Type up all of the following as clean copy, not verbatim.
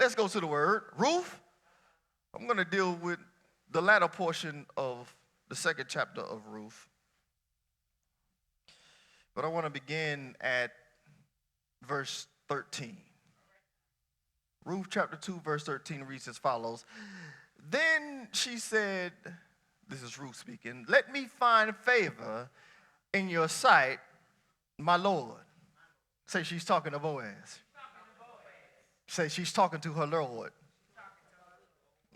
let's go to the word. Ruth, I'm going to deal with the latter portion of the second chapter of Ruth. But I want to begin at verse 13. Ruth chapter 2, verse 13 reads as follows. Then she said, this is Ruth speaking, let me find favor in your sight, my Lord. Say she's talking to Boaz. Say she's talking to her Lord.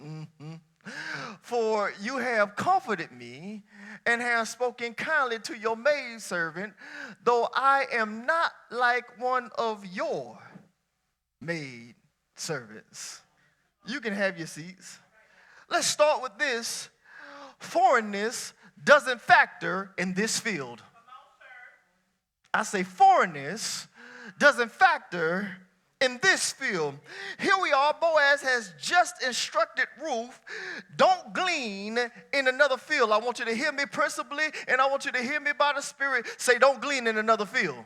Mm-hmm. For you have comforted me and have spoken kindly to your maidservant, though I am not like one of your maidservants. You can have your seats. Let's start with this. Foreignness doesn't factor in this field. I say foreignness doesn't factor in this field. Here we are, Boaz has just instructed Ruth, don't glean in another field. I want you to hear me principally, and I want you to hear me by the Spirit. Say, don't glean in another field.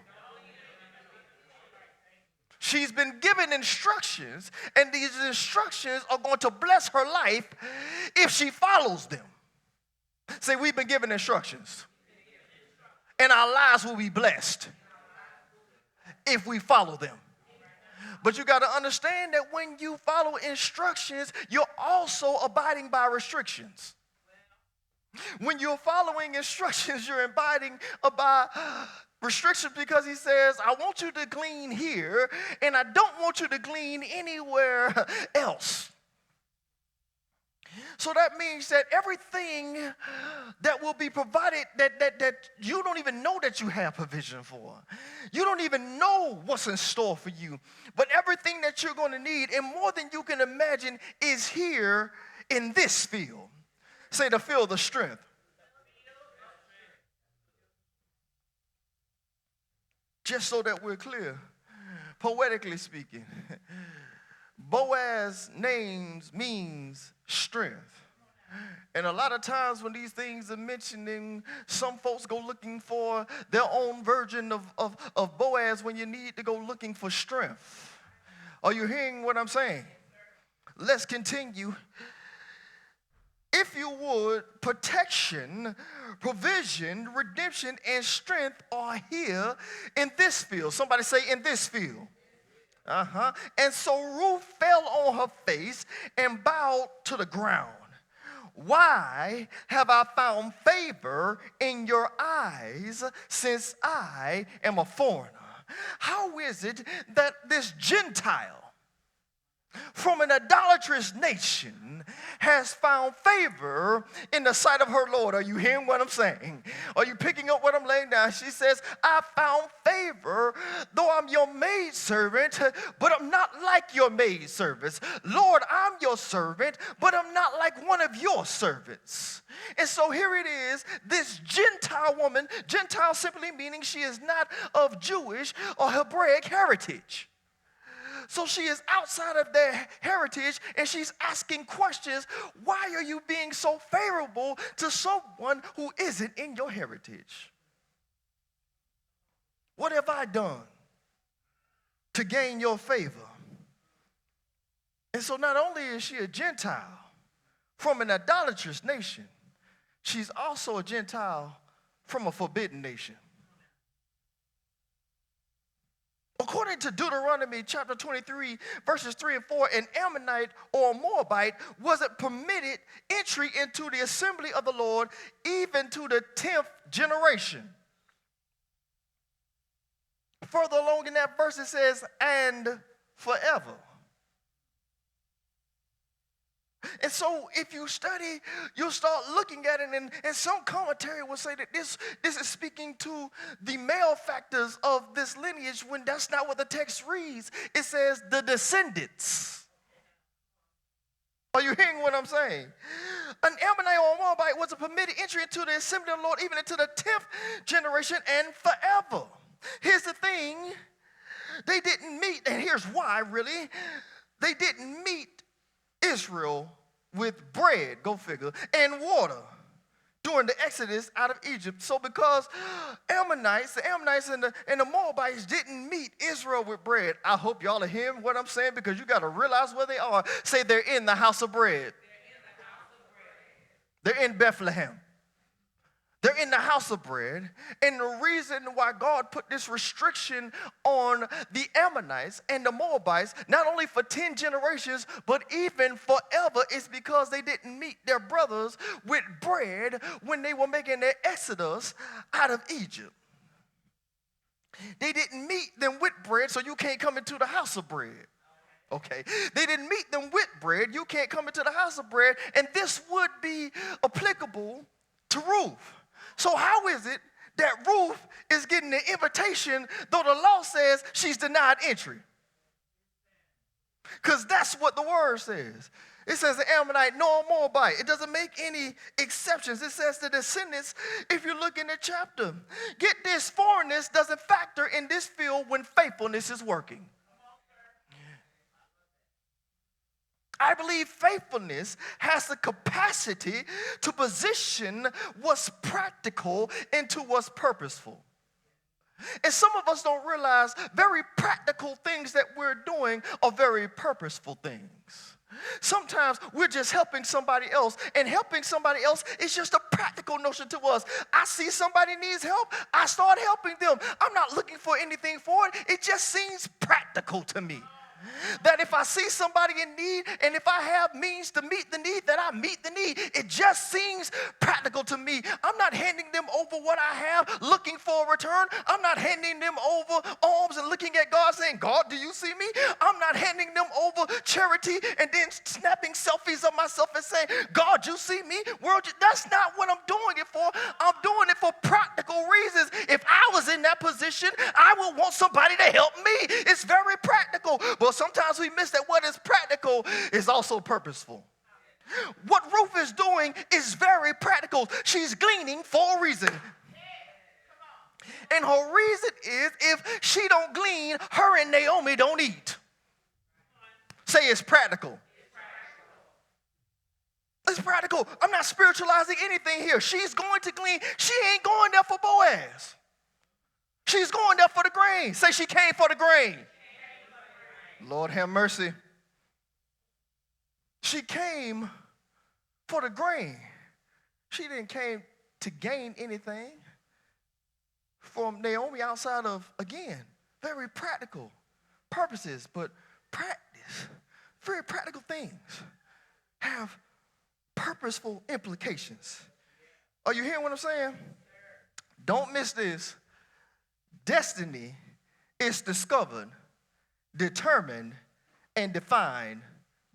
She's been given instructions, and these instructions are going to bless her life if she follows them. Say, we've been given instructions, and our lives will be blessed if we follow them. But you got to understand that when you follow instructions, you're also abiding by restrictions. When you're following instructions, you're abiding by restrictions because he says, I want you to glean here, and I don't want you to glean anywhere else. So that means that everything that will be provided that you don't even know that you have provision for. You don't even know what's in store for you. But everything that you're going to need and more than you can imagine is here in this field. Say the field of strength. Just so that we're clear, poetically speaking, Boaz names means strength. And a lot of times when these things are mentioned, some folks go looking for their own version of Boaz when you need to go looking for strength. Are you hearing what I'm saying? Let's continue. If you would, protection, provision, redemption, and strength are here in this field. Somebody say in this field. And so Ruth fell on her face and bowed to the ground. Why have I found favor in your eyes since I am a foreigner? How is it that this Gentile from an idolatrous nation has found favor in the sight of her Lord? Are you hearing what I'm saying? Are you picking up what I'm laying down? She says, I found favor, though I'm your maidservant, but I'm not like your maidservants. Lord, I'm your servant, but I'm not like one of your servants. And so here it is, this Gentile woman, Gentile simply meaning she is not of Jewish or Hebraic heritage. So she is outside of their heritage, and she's asking questions. Why are you being so favorable to someone who isn't in your heritage? What have I done to gain your favor? And so not only is she a Gentile from an idolatrous nation, she's also a Gentile from a forbidden nation. According to Deuteronomy chapter 23, verses 3 and 4, an Ammonite or a Moabite wasn't permitted entry into the assembly of the Lord even to the 10th generation. Further along in that verse it says, and forever. And so if you study, you'll start looking at it, and some commentary will say that this is speaking to the male factors of this lineage when that's not what the text reads. It says the descendants. Are you hearing what I'm saying? An Ammonite or a Moabite was a permitted entry into the assembly of the Lord even into the 10th generation and forever. Here's the thing. They didn't meet, and here's why really. They didn't meet Israel with bread, go figure, and water during the Exodus out of Egypt. So because the Ammonites and the Moabites didn't meet Israel with bread. I hope y'all are hearing what I'm saying, because you got to realize where they are. Say they're in the house of bread. They're in Bethlehem. They're in the house of bread. And the reason why God put this restriction on the Ammonites and the Moabites, not only for 10 generations, but even forever, is because they didn't meet their brothers with bread when they were making their exodus out of Egypt. They didn't meet them with bread, so you can't come into the house of bread. Okay, they didn't meet them with bread. You can't come into the house of bread. And this would be applicable to Ruth. So how is it that Ruth is getting the invitation, though the law says she's denied entry? Because that's what the word says. It says the Ammonite nor Moabite. It doesn't make any exceptions. It says the descendants, if you look in the chapter. Get this, foreignness doesn't factor in this field when faithfulness is working. I believe faithfulness has the capacity to position what's practical into what's purposeful. And some of us don't realize very practical things that we're doing are very purposeful things. Sometimes we're just helping somebody else, and helping somebody else is just a practical notion to us. I see somebody needs help, I start helping them. I'm not looking for anything for it. It just seems practical to me. That if I see somebody in need, and if I have means to meet the need, that I meet the need. It just seems practical to me. I'm not handing them over what I have looking for a return. I'm not handing them over alms and looking at God saying, God, do you see me? I'm not handing them over charity and then snapping selfies of myself and saying, God, you see me? World, that's not what I'm doing it for. I'm doing it for practical reasons. If I was in that position, I would want somebody to help me. It's very practical. But sometimes we miss that what is practical is also purposeful. What Ruth is doing is very practical. She's gleaning for a reason. And her reason is, if she don't glean, her and Naomi don't eat. Say it's practical. It's practical. I'm not spiritualizing anything here. She's going to glean. She ain't going there for Boaz. She's going there for the grain. Say she came for the grain. Lord have mercy. She came for the grain. She didn't came to gain anything from Naomi outside of, again, very practical purposes. But practice, very practical things, have purposeful implications. Are you hearing what I'm saying? Don't miss this. Destiny is discovered, determined, and defined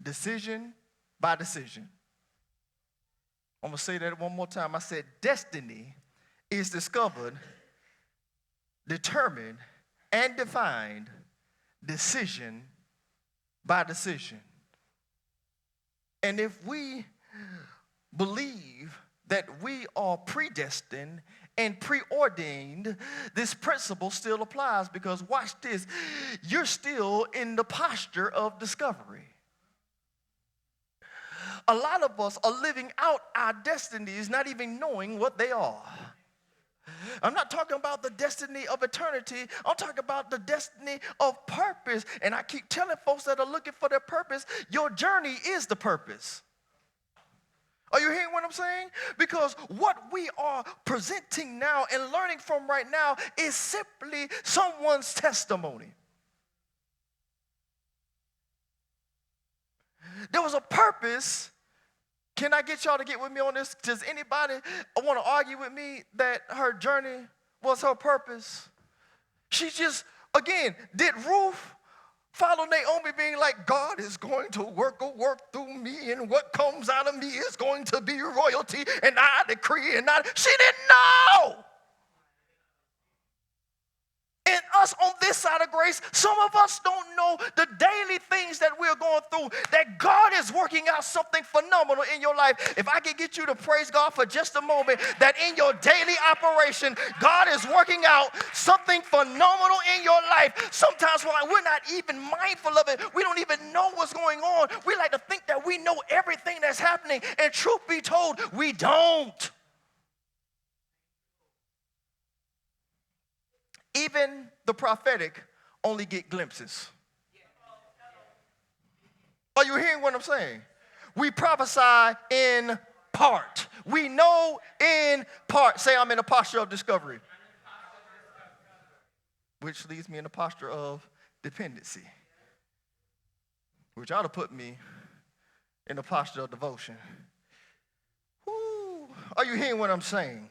decision by decision. I'm going to say that one more time. I said destiny is discovered, determined, and defined decision by decision. And if we believe that we are predestined and preordained, this principle still applies, because watch this, you're still in the posture of discovery. A lot of us are living out our destinies not even knowing what they are. I'm not talking about the destiny of eternity. I'm talking about the destiny of purpose. And I keep telling folks that are looking for their purpose, your journey is the purpose. Are you hearing what I'm saying? Because what we are presenting now and learning from right now is simply someone's testimony. There was a purpose. Can I get y'all to get with me on this? Does anybody want to argue with me that her journey was her purpose? She just, again, did Ruth follow Naomi being like, God is going to work through me, and what comes out of me is going to be royalty, and I decree and she didn't know. And us on this side of grace, some of us don't know the daily things that we're going through, that God is working out something phenomenal in your life. If I could get you to praise God for just a moment, that in your daily operation, God is working out something phenomenal in your life. Sometimes we're not even mindful of it. We don't even know what's going on. We like to think that we know everything that's happening, and truth be told, we don't. Even the prophetic only get glimpses. Are you hearing what I'm saying? We prophesy in part. We know in part. Say, I'm in a posture of discovery. Which leads me in a posture of dependency. Which ought to put me in a posture of devotion. Woo. Are you hearing what I'm saying?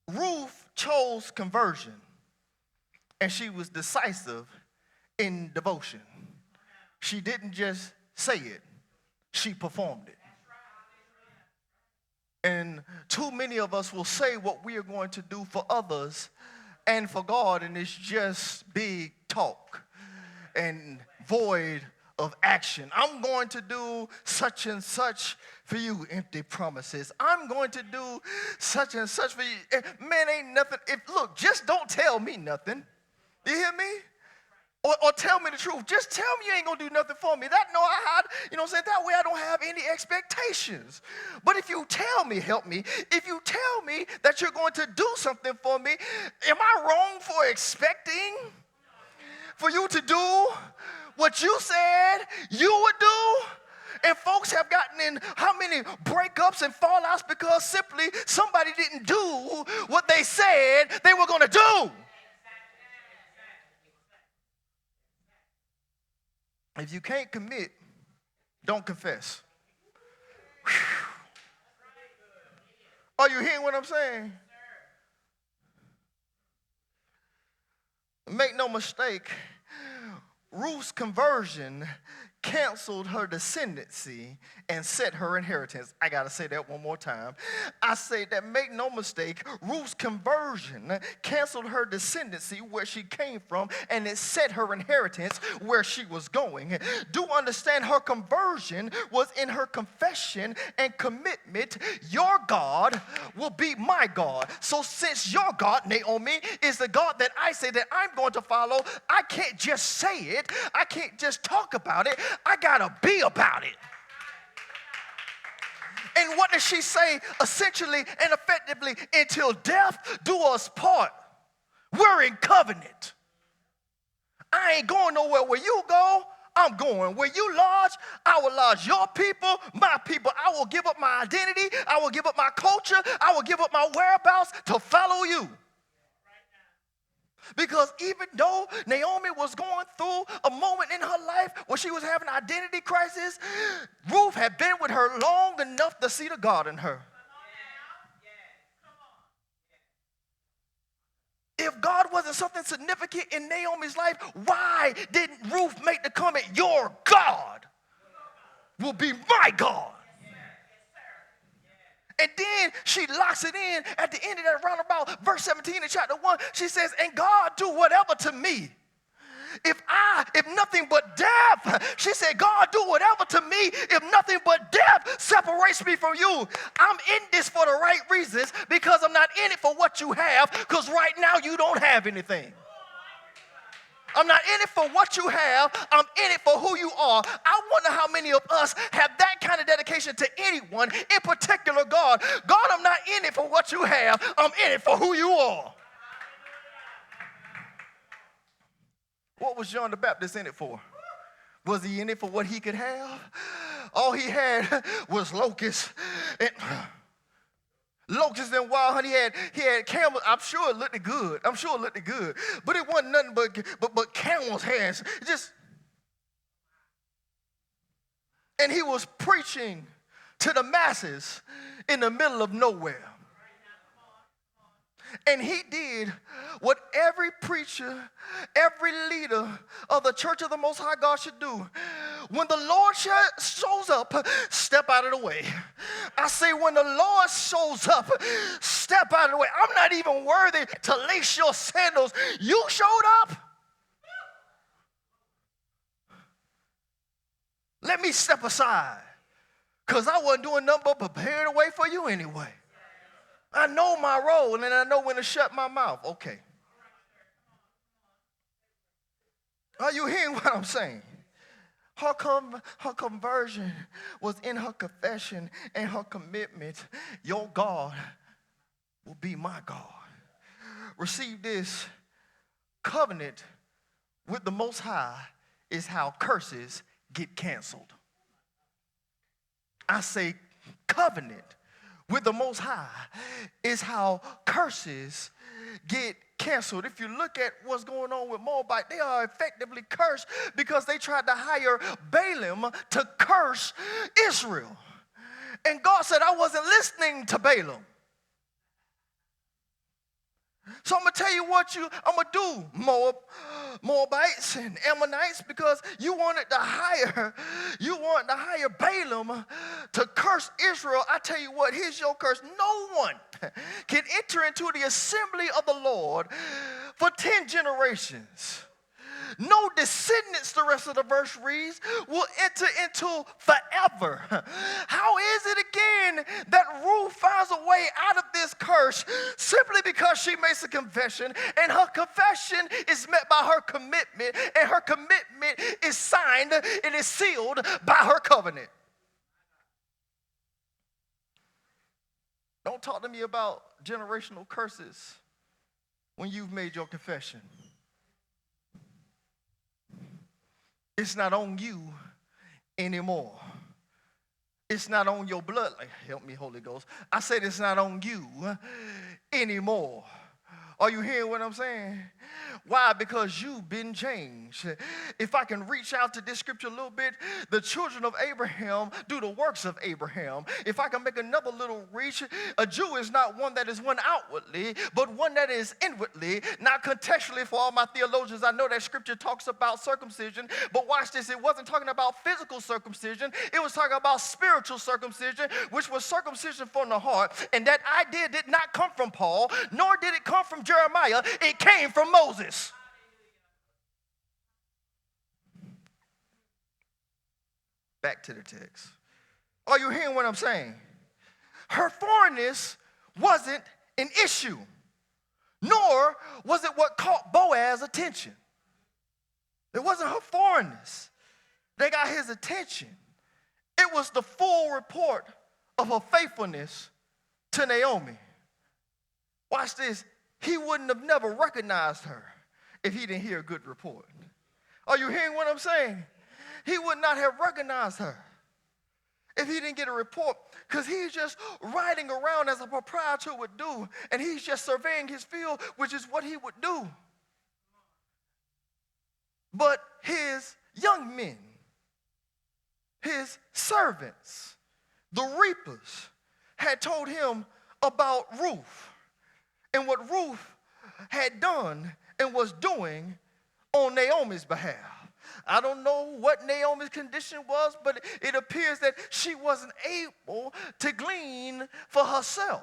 Ruth chose conversion, and she was decisive in devotion. She didn't just say it, she performed it. And too many of us will say what we are going to do for others and for God, and it's just big talk and void of action. I'm going to do such and such for you, empty promises. I'm going to do such and such for you. Man, ain't nothing. Look, just don't tell me nothing. You hear me? Or tell me the truth. Just tell me you ain't going to do nothing for me. That way I don't have any expectations. But if you tell me, help me, if you tell me that you're going to do something for me, am I wrong for expecting for you to do what you said you would do? And folks have gotten in how many breakups and fallouts because simply somebody didn't do what they said they were going to do. If you can't commit, don't confess. Whew. Are you hearing what I'm saying? Make no mistake, Ruth's conversion canceled her descendancy and set her inheritance. I got to say that one more time. I say that, make no mistake, Ruth's conversion canceled her descendancy where she came from, and it set her inheritance where she was going. Do understand, her conversion was in her confession and commitment. Your God will be my God. So since your God, Naomi, is the God that I say that I'm going to follow, I can't just say it. I can't just talk about it. I gotta be about it. And what does she say? Essentially and effectively, until death do us part. We're in covenant. I ain't going nowhere where you go. I'm going where you lodge. I will lodge your people, my people. I will give up my identity. I will give up my culture. I will give up my whereabouts to follow you. Because even though Naomi was going through a moment in her life where she was having an identity crisis, Ruth had been with her long enough to see the God in her. If God wasn't something significant in Naomi's life, why didn't Ruth make the comment, your God will be my God? And then she locks it in at the end of that roundabout, verse 17 in chapter 1. She says, and God do whatever to me. If nothing but death, she said, God do whatever to me if nothing but death separates me from you. I'm in this for the right reasons because I'm not in it for what you have, because right now you don't have anything. I'm not in it for what you have. I'm in it for who you are. I wonder how many of us have that kind of dedication to anyone, in particular God. God, I'm not in it for what you have. I'm in it for who you are. What was John the Baptist in it for? Was he in it for what he could have? All he had was locusts. Locusts and wild honey. He had camels. I'm sure it looked good. But it wasn't nothing but camels' hands. And he was preaching to the masses in the middle of nowhere. And he did what every preacher, every leader of the church of the Most High God should do. When the Lord shows up, step out of the way. I say, when the Lord shows up, step out of the way. I'm not even worthy to lace your sandals. You showed up. Let me step aside, because I wasn't doing nothing but preparing the way for you anyway. I know my role, and then I know when to shut my mouth. Okay. Are you hearing what I'm saying? Her conversion was in her confession and her commitment. Your God will be my God. receive this: covenant with the Most High is how curses get canceled. I say covenant with the Most High is how curses get canceled. If you look at what's going on with Moabite, they are effectively cursed because they tried to hire Balaam to curse Israel. And God said, I wasn't listening to Balaam. So I'm going to tell you what I'm going to do, Moabites and Ammonites, because you wanted to hire Balaam to curse Israel. I tell you what, here's your curse. No one can enter into the assembly of the Lord for 10 generations. No descendants, the rest of the verse reads, will enter into forever. How is it again that Ruth finds a way out of this curse? Simply because she makes a confession, and her confession is met by her commitment, and her commitment is signed and is sealed by her covenant. Don't talk to me about generational curses when you've made your confession. It's not on you anymore. It's not on your blood. Help me, Holy Ghost. I said it's not on you anymore. Are you hearing what I'm saying? Why? Because you've been changed. If I can reach out to this scripture a little bit, the children of Abraham do the works of Abraham. If I can make another little reach, a Jew is not one that is one outwardly, but one that is inwardly. Not contextually for all my theologians, I know that scripture talks about circumcision, but watch this, it wasn't talking about physical circumcision, it was talking about spiritual circumcision, which was circumcision from the heart. And that idea did not come from Paul, nor did it come from Jeremiah, it came from Moses. Back to the text. Are you hearing what I'm saying? Her foreignness wasn't an issue, nor was it what caught Boaz's attention. It wasn't her foreignness that got his attention. It was the full report of her faithfulness to Naomi. Watch this. He wouldn't have never recognized her if he didn't hear a good report. Are you hearing what I'm saying? He would not have recognized her if he didn't get a report, because he's just riding around as a proprietor would do, and he's just surveying his field, which is what he would do. But his young men, his servants, the reapers, had told him about Ruth and what Ruth had done and was doing on Naomi's behalf. I don't know what Naomi's condition was, but it appears that she wasn't able to glean for herself.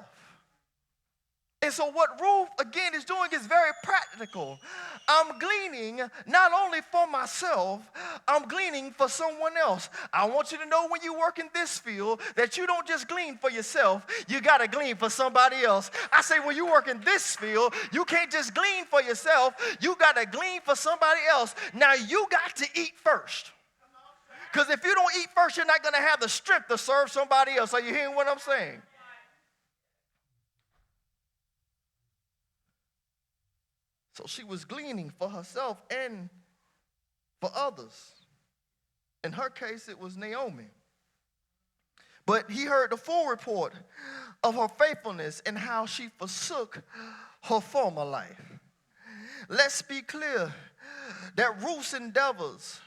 And so what Ruth, again, is doing is very practical. I'm gleaning not only for myself, I'm gleaning for someone else. I want you to know when you work in this field that you don't just glean for yourself, you got to glean for somebody else. I say when you work in this field, you can't just glean for yourself, you got to glean for somebody else. Now you got to eat first. Because if you don't eat first, you're not going to have the strength to serve somebody else. Are you hearing what I'm saying? So she was gleaning for herself and for others. In her case, it was Naomi. But he heard the full report of her faithfulness and how she forsook her former life. Let's be clear that Ruth's endeavors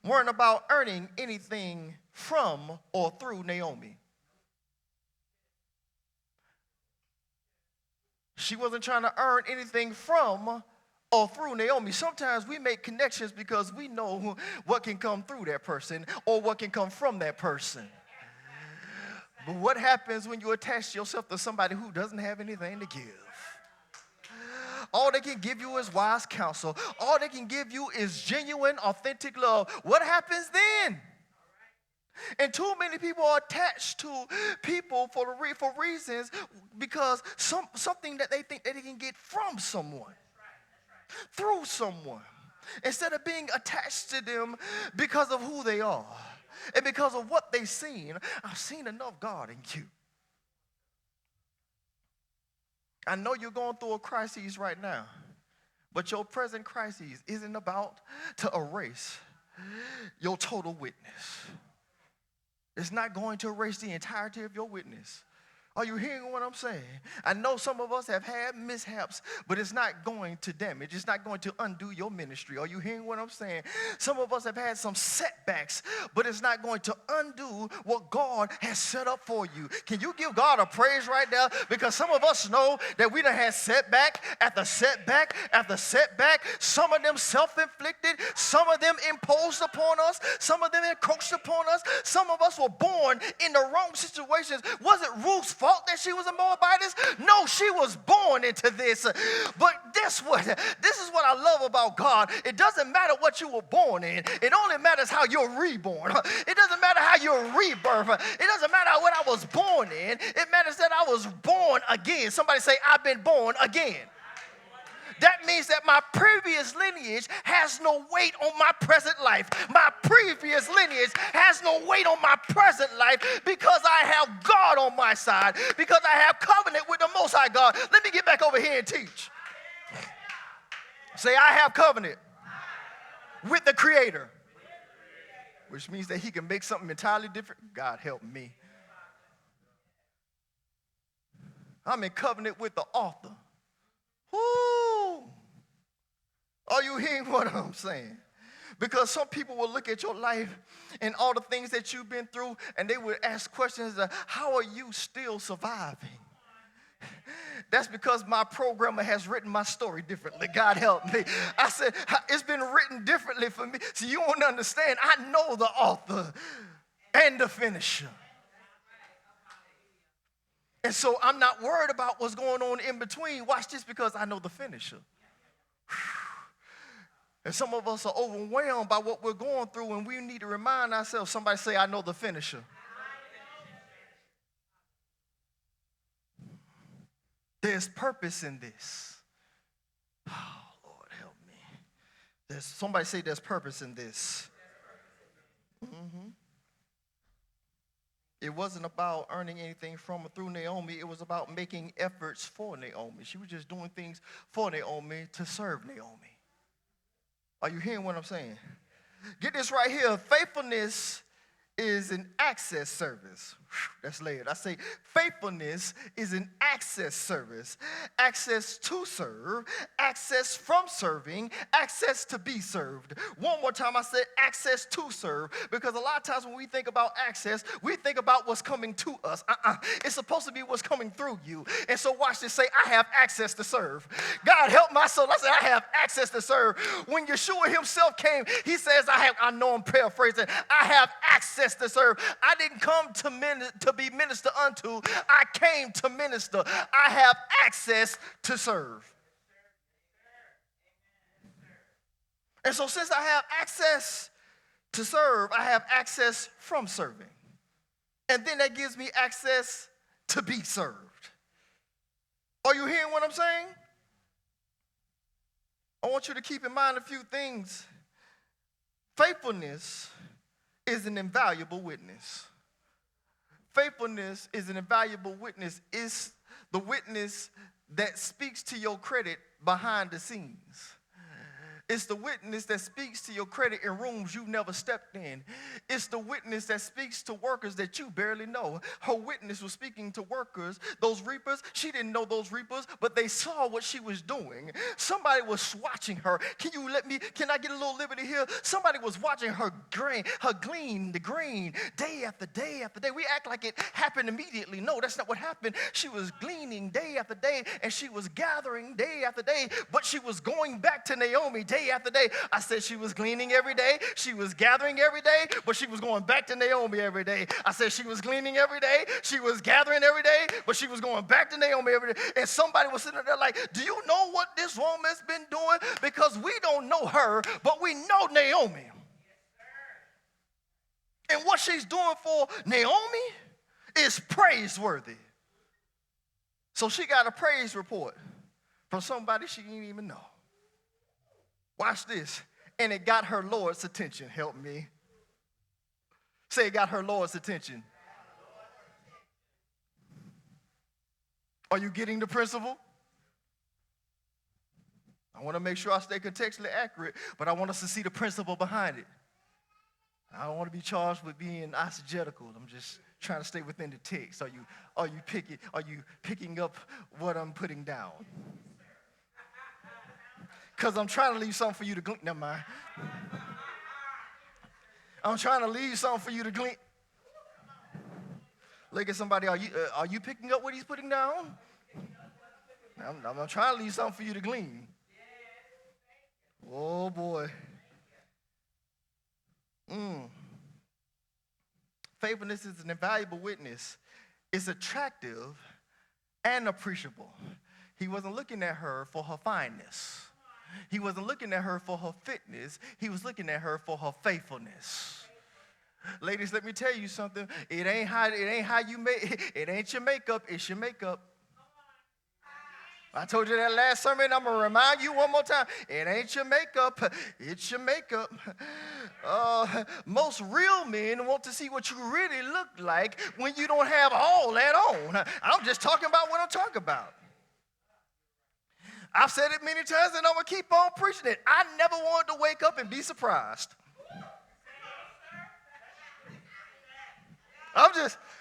weren't about earning anything from or through Naomi. She wasn't trying to earn anything from or through Naomi. Sometimes we make connections because we know what can come through that person or what can come from that person. But what happens when you attach yourself to somebody who doesn't have anything to give? All they can give you is wise counsel. All they can give you is genuine, authentic love. What happens then? And too many people are attached to people for reasons because something that they think that they can get from someone, through someone, instead of being attached to them because of who they are and because of what they've seen. I've seen enough God in you. I know you're going through a crisis right now, but your present crisis isn't about to erase your total witness. It's not going to erase the entirety of your witness. Are you hearing what I'm saying? I know some of us have had mishaps, but it's not going to damage. It's not going to undo your ministry. Are you hearing what I'm saying? Some of us have had some setbacks, but it's not going to undo what God has set up for you. Can you give God a praise right now? Because some of us know that we done had setback after setback after setback. Some of them self-inflicted. Some of them imposed upon us. Some of them encroached upon us. Some of us were born in the wrong situations. Was it Ruth's fault that she was a Moabitess? No, she was born into this. But this is what I love about God. It doesn't matter what you were born in. It only matters how you're reborn. It doesn't matter how you're rebirth. It doesn't matter what I was born in. It matters that I was born again. Somebody say, I've been born again. That means that my previous lineage has no weight on my present life. My previous lineage has no weight on my present life because I have God on my side, because I have covenant with the Most High God. Let me get back over here and teach. Say, I have covenant with the Creator, which means that He can make something entirely different. God help me. I'm in covenant with the author. Woo! Are you hearing what I'm saying? Because some people will look at your life and all the things that you've been through, and they would ask questions like, how are you still surviving? That's because my programmer has written my story differently. God help me. I said, it's been written differently for me. So you won't understand. I know the author and the finisher. And so I'm not worried about what's going on in between. Watch this, because I know the finisher. And some of us are overwhelmed by what we're going through, and we need to remind ourselves. Somebody say, I know the finisher. There's purpose in this. Oh, Lord, help me. Somebody say there's purpose in this. Mm-hmm. It wasn't about earning anything from or through Naomi. It was about making efforts for Naomi. She was just doing things for Naomi to serve Naomi. Are you hearing what I'm saying? Get this right here. Faithfulness is an access service. That's layered. I say faithfulness is an access service. Access to serve, access from serving, access to be served. One more time, I said access to serve, because a lot of times when we think about access, we think about what's coming to us. It's supposed to be what's coming through you. And so watch this, say, I have access to serve. God help my soul. I said, I have access to serve. When Yeshua himself came, he says, I know I'm paraphrasing, I have access to serve. I didn't come to be ministered unto. I came to minister. I have access to serve. And so since I have access to serve, I have access from serving. And then that gives me access to be served. Are you hearing what I'm saying? I want you to keep in mind a few things. Faithfulness is an invaluable witness. Faithfulness is an invaluable witness. It's the witness that speaks to your credit behind the scenes. It's the witness that speaks to your credit in rooms you've never stepped in. It's the witness that speaks to workers that you barely know. Her witness was speaking to workers, those reapers. She didn't know those reapers, but they saw what she was doing. Somebody was watching her. Can I get a little liberty here? Somebody was watching her glean the grain day after day after day. We act like it happened immediately. No, that's not what happened. She was gleaning day after day, and she was gathering day after day, but she was going back to Naomi day after day. I said she was gleaning every day. She was gathering every day, but she was going back to Naomi every day. I said she was gleaning every day. She was gathering every day, but she was going back to Naomi every day. And somebody was sitting there like, do you know what this woman's been doing? Because we don't know her, but we know Naomi. And what she's doing for Naomi is praiseworthy. So she got a praise report from somebody she didn't even know. Watch this. And it got her Lord's attention. Help me. Say it got her Lord's attention. Are you getting the principle? I want to make sure I stay contextually accurate, but I want us to see the principle behind it. I don't want to be charged with being eisegetical. I'm just trying to stay within the text. Are you picking up what I'm putting down? Because I'm trying to leave something for you to glean. Never mind. I'm trying to leave something for you to glean. Look at somebody. Are you picking up what he's putting down? I'm trying to leave something for you to glean. Oh boy. Faithfulness is an invaluable witness. It's attractive and appreciable. He wasn't looking at her for her fineness. He wasn't looking at her for her fitness. He was looking at her for her faithfulness. Ladies, let me tell you something. It ain't how you make it ain't your makeup, it's your makeup. I told you that last sermon. I'm going to remind you one more time. It ain't your makeup. It's your makeup. Most real men want to see what you really look like when you don't have all that on. I'm just talking about what I'm talking about. I've said it many times, and I'm going to keep on preaching it. I never wanted to wake up and be surprised.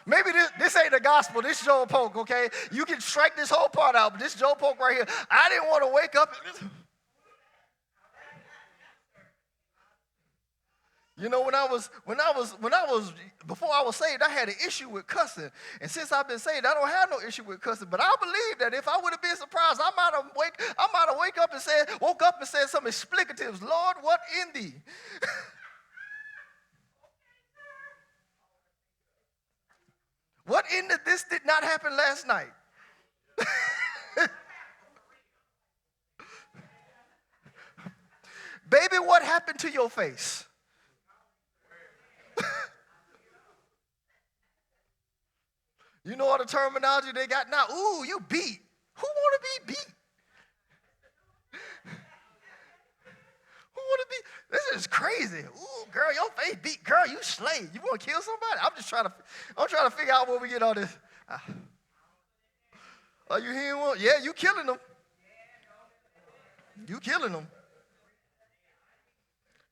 Maybe this ain't the gospel. This is Joel Polk, okay? You can strike this whole part out, but this is Joel Polk right here. I didn't want to wake up. You know, before I was saved, I had an issue with cussing. And since I've been saved, I don't have no issue with cussing. But I believe that if I would have been surprised, I might have woke up and said some explicatives. Lord, what in thee? What in this did not happen last night? Baby, what happened to your face? You know all the terminology they got now? Ooh, you beat. Who want to be beat? Who want to be? This is crazy. Ooh, girl, your face beat. Girl, you slayed. You want to kill somebody? I'm trying to figure out where we get all this. Are you hearing one? Yeah, you killing them. You killing them.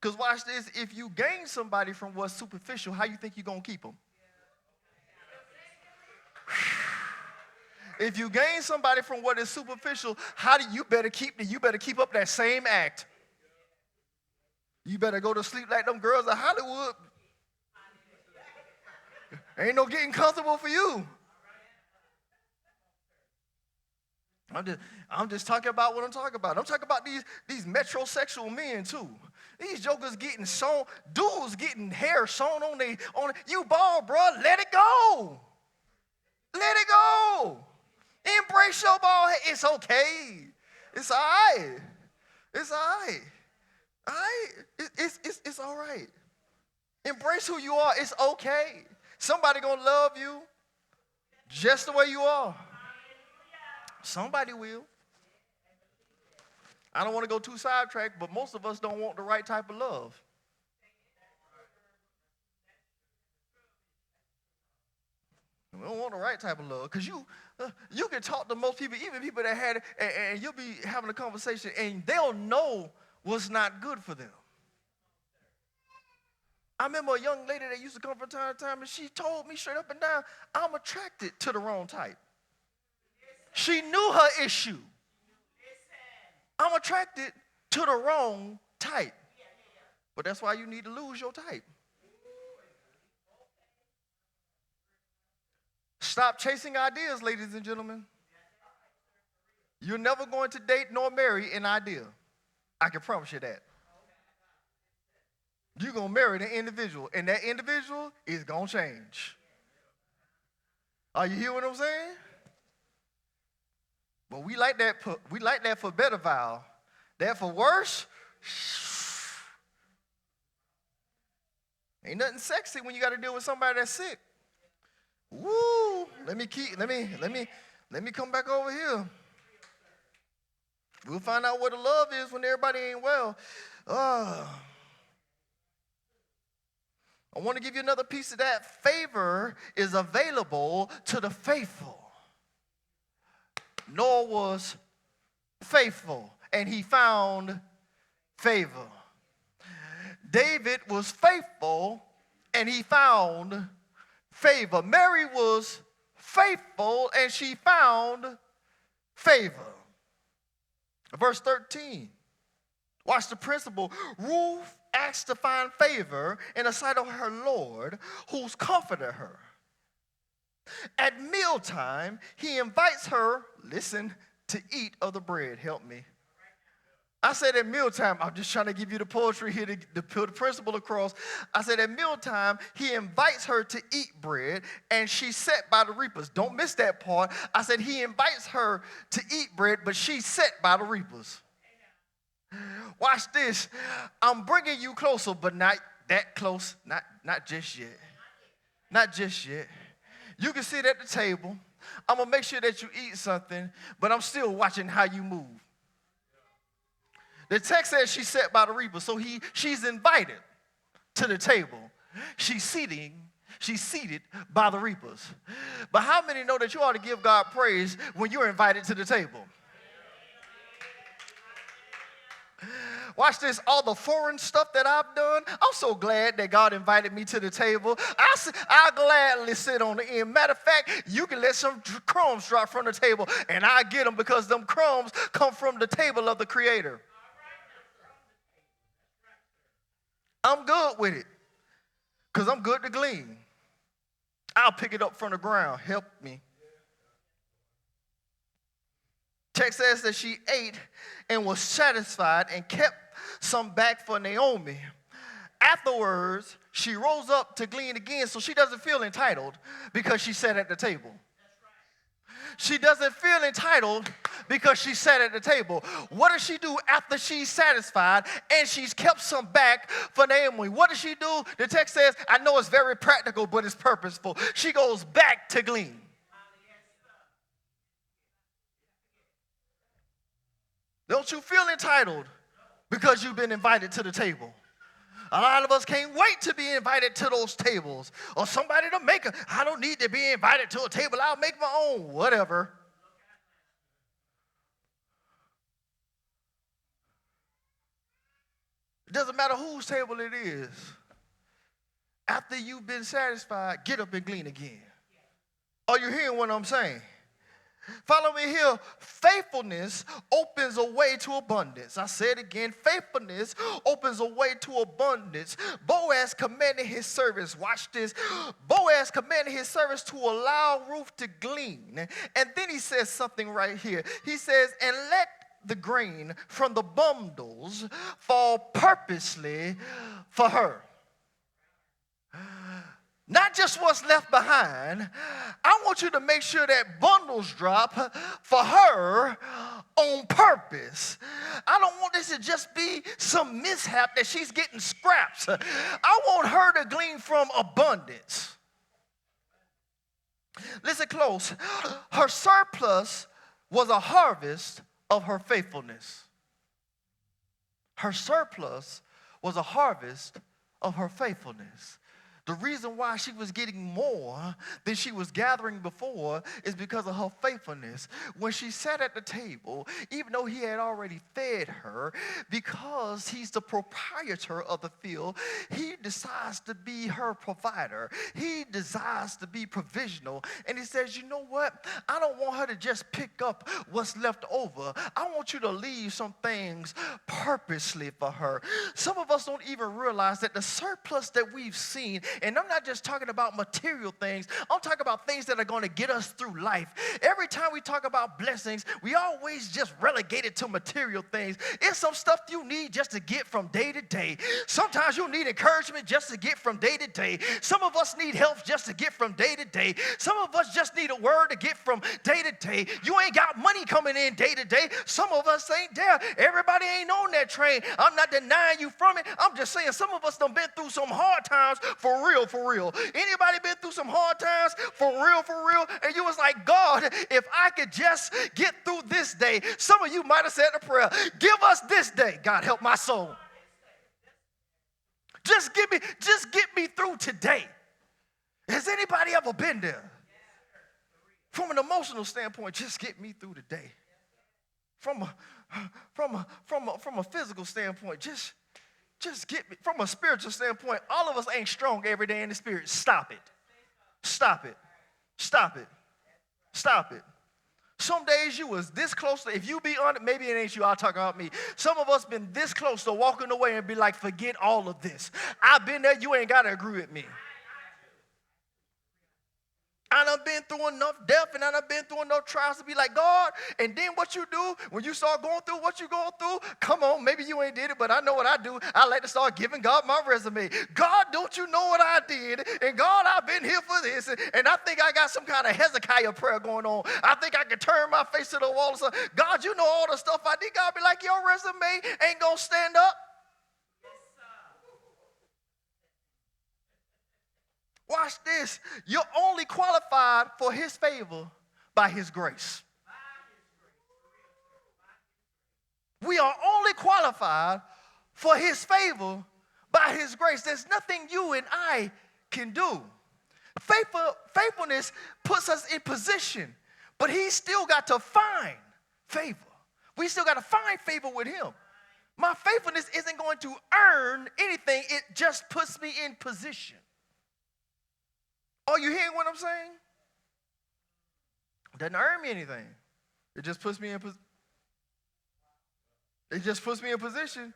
Because watch this. If you gain somebody from what's superficial, how you think you're going to keep them? If you gain somebody from what is superficial, you better keep up that same act. You better go to sleep like them girls in Hollywood. Ain't no getting comfortable for you. I'm just talking about what I'm talking about. I'm talking about these metrosexual men too. These jokers getting sewn, dudes getting hair sewn on you bald, bro. Let it go. Let it go. Embrace your bald head. It's okay. It's all right. It's all right. All right. It's all right. Embrace who you are. It's okay. Somebody gonna love you just the way you are. Somebody will. I don't want to go too sidetracked, but most of us don't want the right type of love. We don't want the right type of love, because you can talk to most people, even people that had it, and you'll be having a conversation, and they'll know what's not good for them. I remember a young lady that used to come from time to time, and she told me straight up and down, I'm attracted to the wrong type. She knew her issue. I'm attracted to the wrong type. But that's why you need to lose your type. Stop chasing ideas, ladies and gentlemen. You're never going to date nor marry an idea. I can promise you that. You're going to marry the individual, and that individual is going to change. Are you hearing what I'm saying? But we like that for better, Val. That for worse, ain't nothing sexy when you got to deal with somebody that's sick. Woo! Let me come back over here. We'll find out what the love is when everybody ain't well. I want to give you another piece of that. Favor is available to the faithful. Noah was faithful, and he found favor. David was faithful, and he found favor. Mary was faithful, and she found favor. Verse 13. Watch the principle. Ruth asked to find favor in the sight of her Lord, who's comforted her. At mealtime, he invites her, listen, to eat of the bread. Help me. I said at mealtime, I'm just trying to give you the poetry here to put the principle across. I said at mealtime, he invites her to eat bread, and she sat by the reapers. Don't miss that part. I said he invites her to eat bread, but she sat by the reapers. Watch this. I'm bringing you closer, but not that close. Not just yet. Not just yet. You can sit at the table. I'm going to make sure that you eat something, but I'm still watching how you move. The text says she sat by the reaper, so she's invited to the table. She's seated by the reapers. But how many know that you ought to give God praise when you're invited to the table? Watch this, all the foreign stuff that I've done, I'm so glad that God invited me to the table. I'll gladly sit on the end. Matter of fact, you can let some crumbs drop from the table, and I get them because them crumbs come from the table of the Creator. I'm good with it because I'm good to glean. I'll pick it up from the ground. Help me. Text says that she ate and was satisfied and kept some back for Naomi. Afterwards, she rose up to glean again, so she doesn't feel entitled because she sat at the table. She doesn't feel entitled because she sat at the table. What does she do after she's satisfied and she's kept some back for Naomi? What does she do? The text says, I know it's very practical, but it's purposeful. She goes back to glean. Don't you feel entitled because you've been invited to the table? A lot of us can't wait to be invited to those tables. Or somebody to make it. I don't need to be invited to a table. I'll make my own. Whatever. It doesn't matter whose table it is. After you've been satisfied, get up and glean again. Are you hearing what I'm saying? Follow me here. Faithfulness opens a way to abundance. I say it again. Faithfulness opens a way to abundance. Boaz commanded his servants. Watch this. Boaz commanded his servants to allow Ruth to glean. And then he says something right here. He says, and let the grain from the bundles fall purposely for her. Not just what's left behind. I want you to make sure that bundles drop for her on purpose. I don't want this to just be some mishap that she's getting scraps. I want her to glean from abundance. Listen close. Her surplus was a harvest of her faithfulness. Her surplus was a harvest of her faithfulness. The reason why she was getting more than she was gathering before is because of her faithfulness. When she sat at the table, even though he had already fed her, because he's the proprietor of the field, he decides to be her provider. He desires to be provisional. And he says, you know what? I don't want her to just pick up what's left over. I want you to leave some things purposely for her. Some of us don't even realize that the surplus that we've seen, and I'm not just talking about material things. I'm talking about things that are going to get us through life. Every time we talk about blessings, we always just relegate it to material things. It's some stuff you need just to get from day to day. Sometimes you need encouragement just to get from day to day. Some of us need help just to get from day to day. Some of us just need a word to get from day to day. You ain't got money coming in day to day. Some of us ain't there. Everybody ain't on that train. I'm not denying you from it. I'm just saying some of us done been through some hard times for real. Anybody been through some hard times for real? And you was like, God, if I could just get through this day. Some of you might have said a prayer. Give us this day. God, help my soul. Just get me through today. Has anybody ever been there? From an emotional standpoint, just get me through the day. From from a physical standpoint, just get me. From a spiritual standpoint, all of us ain't strong every day in the spirit. Stop it. Stop it. Stop it. Stop it. Some days you was this close to, if you be honest, maybe it ain't you, I'll talk about me. Some of us been this close to walking away and be like, forget all of this. I've been there, you ain't got to agree with me. I done been through enough death and I done been through enough trials to be like, God, and then what you do when you start going through what you going through, come on, maybe you ain't did it, but I know what I do. I like to start giving God my resume. God, don't you know what I did? And God, I've been here for this. And I think I got some kind of Hezekiah prayer going on. I think I can turn my face to the wall and say, God, you know all the stuff I did. God be like, your resume ain't going to stand up. Watch this. You're only qualified for his favor by his grace. We are only qualified for his favor by his grace. There's nothing you and I can do. Faithfulness puts us in position, but he's still got to find favor. We still got to find favor with him. My faithfulness isn't going to earn anything. It just puts me in position. Are you hearing what I'm saying? It doesn't earn me anything. It just puts me in position.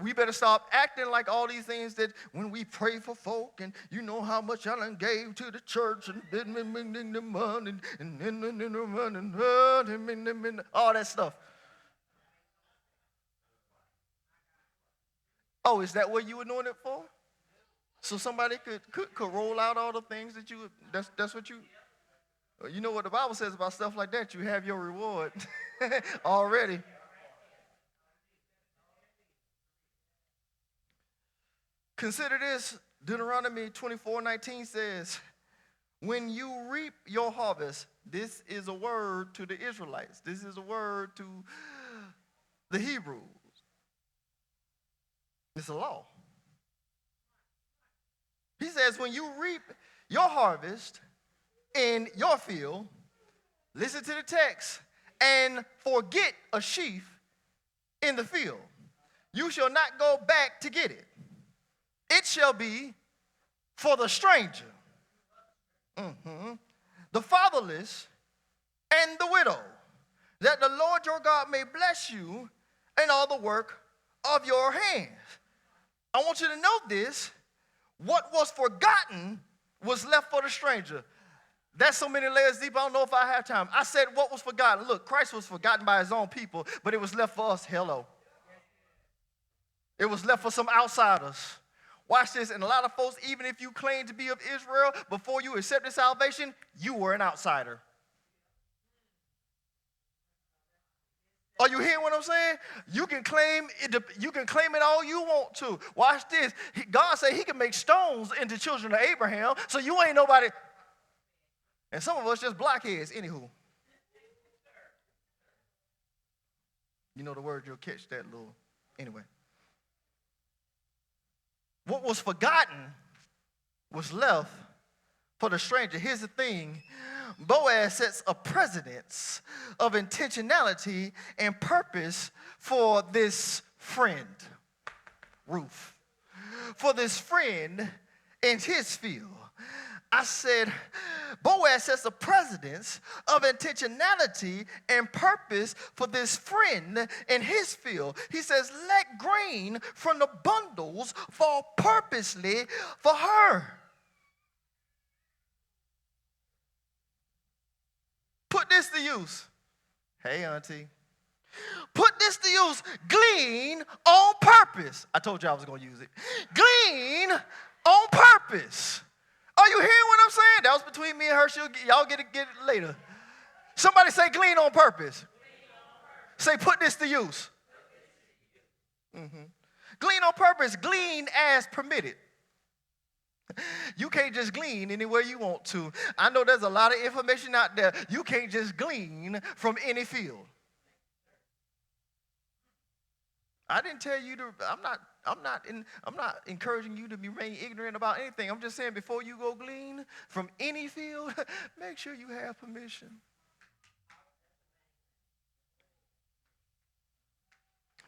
We better stop acting like all these things that when we pray for folk and you know how much I done gave to the church and all that stuff. Oh, is that what you were doing it for? So somebody could roll out all the things that that's what you know what the Bible says about stuff like that. You have your reward already. Consider this. Deuteronomy 24:19 says, when you reap your harvest, this is a word to the Israelites. This is a word to the Hebrews. It's a law. He says, when you reap your harvest in your field, listen to the text, and forget a sheaf in the field, you shall not go back to get it. It shall be for the stranger, the fatherless, and the widow, that the Lord your God may bless you in all the work of your hands. I want you to know this. What was forgotten was left for the stranger. That's so many layers deep, I don't know if I have time. I said what was forgotten. Look, Christ was forgotten by his own people, but it was left for us. Hello. It was left for some outsiders. Watch this, and a lot of folks, even if you claim to be of Israel, before you accepted salvation, you were an outsider. Are you hearing what I'm saying? You can claim it all you want to. Watch this. God said he can make stones into children of Abraham, so you ain't nobody. And some of us just blockheads, anywho. You know the word, you'll catch that little. Anyway. What was forgotten was left for the stranger. Here's the thing. Boaz sets a precedence of intentionality and purpose for this friend, Ruth. For this friend in his field. I said, Boaz sets a precedence of intentionality and purpose for this friend in his field. He says, let grain from the bundles fall purposely for her. Put this to use. Hey, auntie. Put this to use. Glean on purpose. I told you I was going to use it. Glean on purpose. Are you hearing what I'm saying? That was between me and her. Y'all get it later. Somebody say glean on purpose. Say put this to use. Glean on purpose. Glean as permitted. You can't just glean anywhere you want to. I know there's a lot of information out there. You can't just glean from any field. I didn't tell you to, I'm not encouraging you to remain ignorant about anything. I'm just saying before you go glean from any field, make sure you have permission.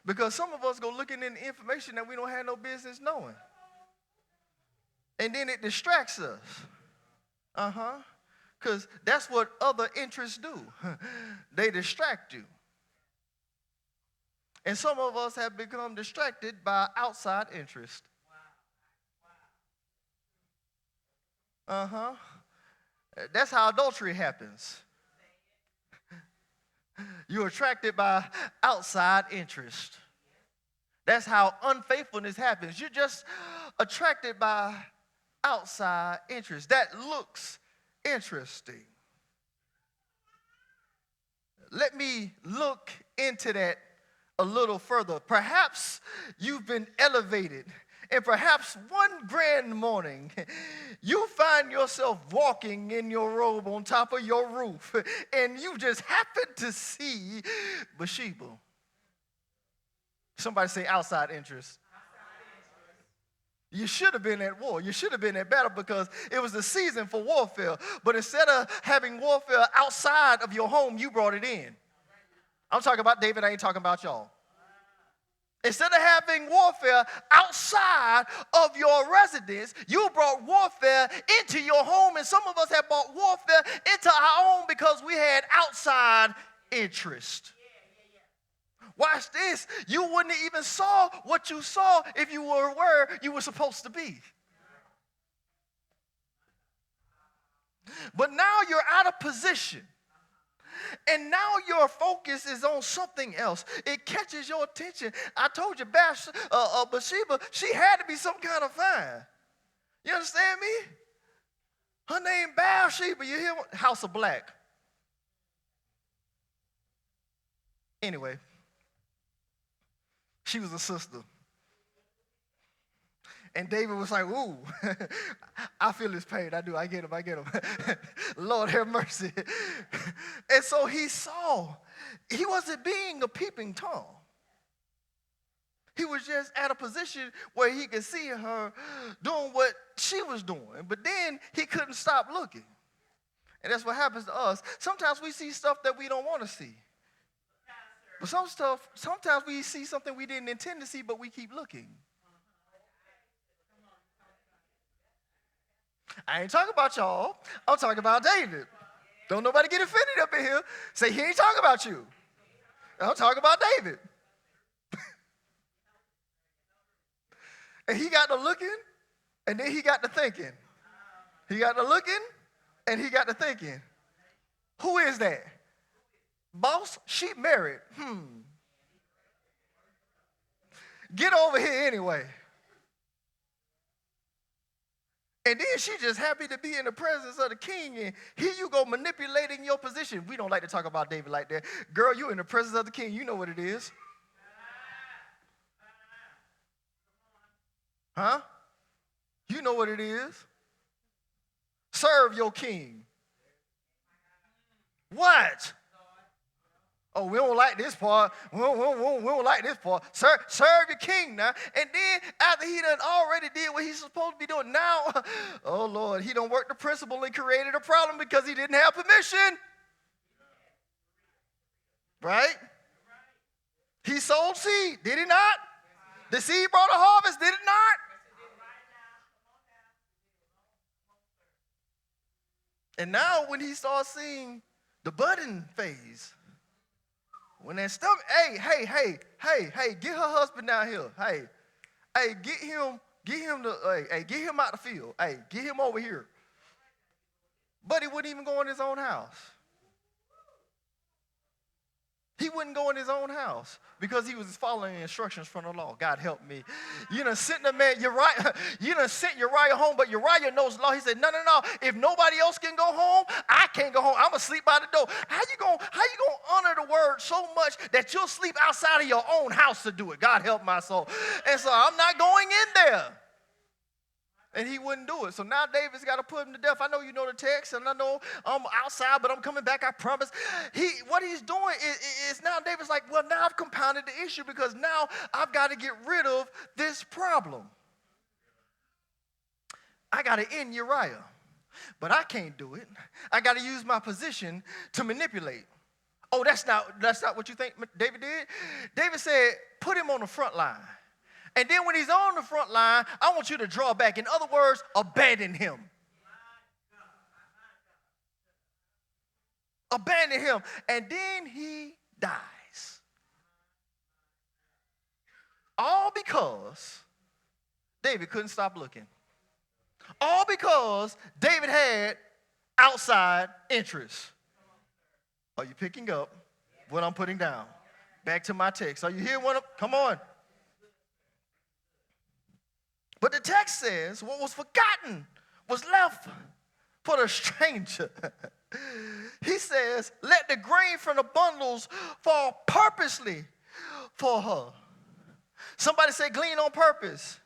Because some of us go looking in information that we don't have no business knowing. And then it distracts us. Because that's what other interests do. They distract you. And some of us have become distracted by outside interest. That's how adultery happens. You're attracted by outside interest. That's how unfaithfulness happens. You're just attracted by outside interest. That looks interesting. Let me look into that a little further. Perhaps you've been elevated, and perhaps one grand morning you find yourself walking in your robe on top of your roof, and you just happen to see Bathsheba. Somebody say outside interest. You should have been at war. You should have been at battle because it was the season for warfare. But instead of having warfare outside of your home, you brought it in. I'm talking about David. I ain't talking about y'all. Instead of having warfare outside of your residence, you brought warfare into your home. And some of us have brought warfare into our home because we had outside interest. Watch this. You wouldn't have even saw what you saw if you were where you were supposed to be. But now you're out of position. And now your focus is on something else. It catches your attention. I told you, Bathsheba, she had to be some kind of fine. You understand me? Her name Bathsheba. You hear? House of Black. Anyway. She was a sister. And David was like, ooh, I feel his pain. I do. I get him. Lord have mercy. And so he saw. He wasn't being a peeping Tom. He was just at a position where he could see her doing what she was doing. But then he couldn't stop looking. And that's what happens to us. Sometimes we see stuff that we don't want to see. But sometimes we see something we didn't intend to see, but we keep looking. I ain't talking about y'all. I'm talking about David. Don't nobody get offended up in here. Say, he ain't talking about you. I'm talking about David. And he got to looking, and then he got to thinking. He got to looking, and he got to thinking. Who is that? Boss, she married. Get over here anyway. And then she just happy to be in the presence of the king. And here you go manipulating your position. We don't like to talk about David like that. Girl, you in the presence of the king. You know what it is. Huh? You know what it is. Serve your king. What? Oh, we don't like this part. We don't like this part. Serve your king now. And then after he done already did what he's supposed to be doing, now, oh, Lord, he done worked the principle and created a problem because he didn't have permission. Right? He sowed seed, did he not? The seed brought a harvest, did it not? And now when he starts seeing the budding phase, when that stomach, hey, get her husband down here. Hey, get him out the field. Hey, get him over here. But he wouldn't even go in his own house. He wouldn't go in his own house because he was following instructions from the law. God help me. You done sent the man Uriah. You done sent Uriah home, but Uriah knows the law. He said, no. If nobody else can go home, I can't go home. I'm gonna sleep by the door. How you gonna honor the word so much that you'll sleep outside of your own house to do it? God help my soul. And so I'm not going in there. And he wouldn't do it. So now David's got to put him to death. I know you know the text, and I know I'm outside, but I'm coming back, I promise. What he's doing is now David's like, well, now I've compounded the issue because now I've got to get rid of this problem. I got to end Uriah, but I can't do it. I got to use my position to manipulate. Oh, that's not what you think David did? David said, put him on the front line. And then when he's on the front line, I want you to draw back. In other words, abandon him. Abandon him. And then he dies. All because David couldn't stop looking. All because David had outside interests. Are you picking up what I'm putting down? Back to my text. Are you hearing what come on. But the text says what was forgotten was left for the stranger. He says, let the grain from the bundles fall purposely for her. Somebody say glean on purpose.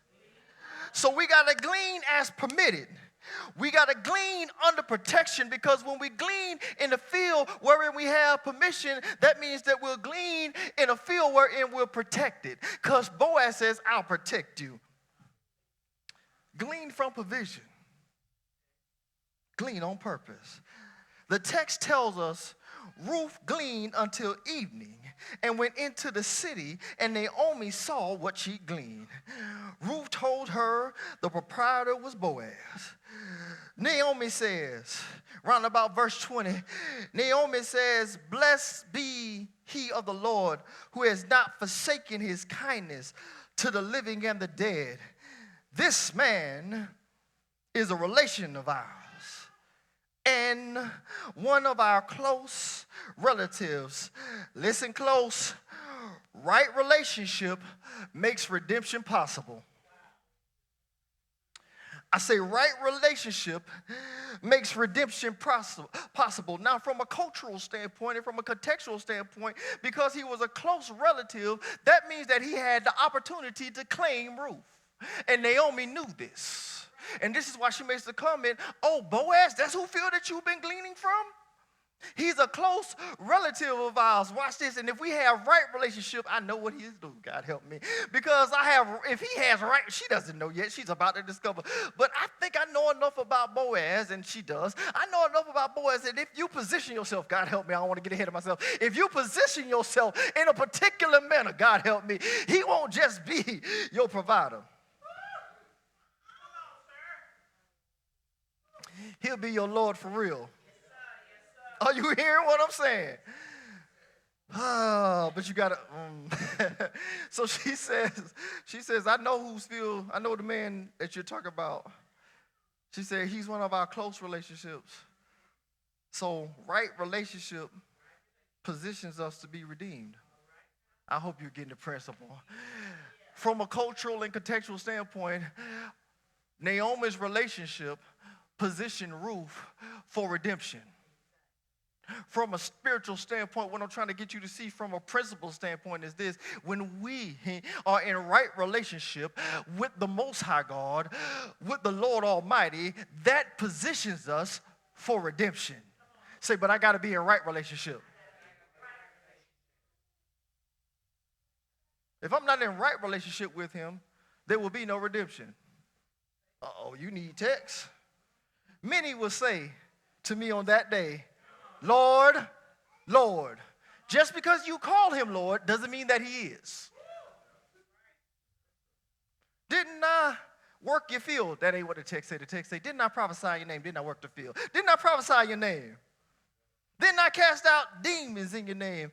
So we got to glean as permitted. We got to glean under protection, because when we glean in the field wherein we have permission, that means that we'll glean in a field wherein we're protected. Because Boaz says, I'll protect you. Glean from provision. Glean on purpose. The text tells us Ruth gleaned until evening and went into the city, and Naomi saw what she gleaned. Ruth told her the proprietor was Boaz. Naomi says, round about verse 20, Naomi says, blessed be he of the Lord, who has not forsaken his kindness to the living and the dead. This man is a relation of ours and one of our close relatives. Listen close. Right relationship makes redemption possible. I say right relationship makes redemption possible. Now, from a cultural standpoint and from a contextual standpoint, because he was a close relative, that means that he had the opportunity to claim Ruth. And Naomi knew this. And this is why she makes the comment, oh, Boaz, that's who field that you've been gleaning from? He's a close relative of ours. Watch this. And if we have right relationship, I know what he's doing. God help me. Because if he has right, she doesn't know yet. She's about to discover. But I think I know enough about Boaz, and she does. I know enough about Boaz that if you position yourself, God help me, I don't want to get ahead of myself. If you position yourself in a particular manner, God help me, he won't just be your provider. He'll be your Lord for real. Are you hearing what I'm saying? Oh, but you got to. So she says, I know I know the man that you're talking about. She said, he's one of our close relationships. So right relationship positions us to be redeemed. I hope you're getting the principle. From a cultural and contextual standpoint, Naomi's relationship positioned Ruth for redemption. From a spiritual standpoint, what I'm trying to get you to see from a principle standpoint is this: when we are in right relationship with the Most High God, with the Lord Almighty, that positions us for redemption. Say, but I got to be in right relationship. If I'm not in right relationship with him, there will be no redemption. Uh-oh, you need text. Many will say to me on that day, Lord, Lord. Just because you call him Lord doesn't mean that he is. Didn't I work your field? That ain't what the text said. The text said, didn't I prophesy your name? Didn't I work the field? Didn't I prophesy your name? Didn't I cast out demons in your name?